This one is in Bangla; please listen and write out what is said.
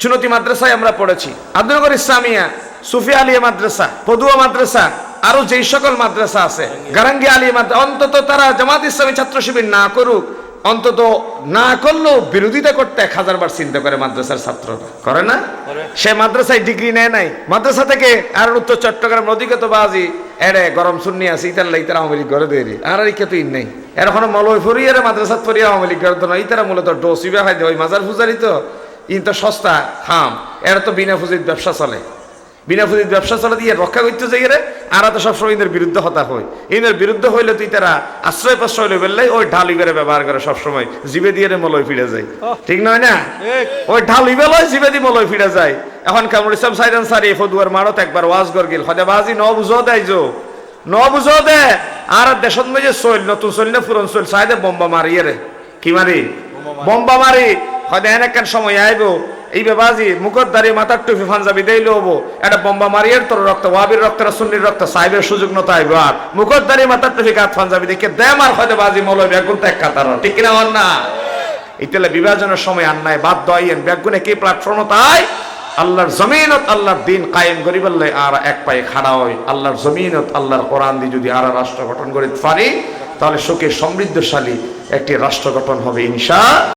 চুনতি মাদ্রাসায় আমরা পড়েছি, আব্দুলনগর ইসলামিয়া, সুফিয়া আলিয়া মাদ্রাসা, পদুয়া মাদ্রাসা, আরো যেই সকল মাদ্রাসা আছে, গারাঙ্গি আলিয়া মাদ্রাসা, অন্তত তারা জামাত ইসলামী ছাত্র শিবির না করুক, অন্তত না করলেও বিরোধিতা করতে 1000 বার চিন্তা করে মাদ্রাসার ছাত্ররা, করে না? সে মাদ্রাসায় ডিগ্রি নেয় নাই, মাদ্রাসা থেকে আর উত্তর চট্টগ্রাম নদীগত বাজি এড়ে গরম শুননি আছে ইতার লাই তারা আওয়ামী লীগ করে দেরি আর কে তো ইন নেই এরখন মলয় ফরিয়ে মাদ্রাসা ফরিয়ে আওয়ামী লীগ করে তো না, ইতারা মূলত ডোসিবা খাই দেয়, ওই মাজার ফুজারি তো ইন তো সস্তা খাম, এরা তো বিনা ফুজির ব্যবসা চলে, বিনা ফুজির ব্যবসা চলে দিয়ে রক্ষা করতে যাই রে, আর তো সবসময় ইদের বিরুদ্ধে হতা হয়, ইদের বিরুদ্ধে হইলে তুই তারা আশ্রয় প্রশ্রয় লই বেললে ওই ঢালুই করে ব্যবহার করে সবসময়, জিবে দিয়ে মলয় ফিরে যায়, ঠিক নয় না? ওই ঢালুই বেলয় জিবে দিয়ে মলয় ফিরে যায়। এখন কামরুল ইসলাম সাইদান সারি ফদুয়ার মারত একবার ওয়াজ গর গেল, হয়তো বাজি ন বুঝো দেয় যো, ন বুঝো দে, আর দেশত মধ্যে চল নতুন চল না পুরন চল সাইদে বোম্বা মারি রে, কি মারি? বোম্বা মারি, হয়তো এনেকান সময় আইব এই বেবাজি মুখর দাঁড়িয়ে মাথার টুপি পাঞ্জাবি দেইলে হবো, এটা বোম্বা মারিয়ের তোর রক্ত ওয়াবির রক্ত সুন্নির রক্ত সাহেবের সুযোগ নতো আইব, আর মুখর দাঁড়িয়ে মাথার টুপি গাছ পাঞ্জাবি দেখে দেম আর হয়তো বাজি মলয় ব্যাগুন তো এক কাতার, ঠিক কিনা? হন না? ইতালে বিভাজনের সময় আন্নায় বাদ দইয়েন ব্যাগুনে কি প্ল্যাটফর্ম তাই আল্লাহর জমিনত আল্লাহর দিন কায়েম করি বললে আর এক পায়ে খাড়া হয়, আল্লাহর জমিনত আল্লাহর কোরআন দিয়ে যদি আর রাষ্ট্র গঠন করতে পারি তাহলে সুখে সমৃদ্ধশালী একটি রাষ্ট্র গঠন হবে ইনশাআল্লাহ।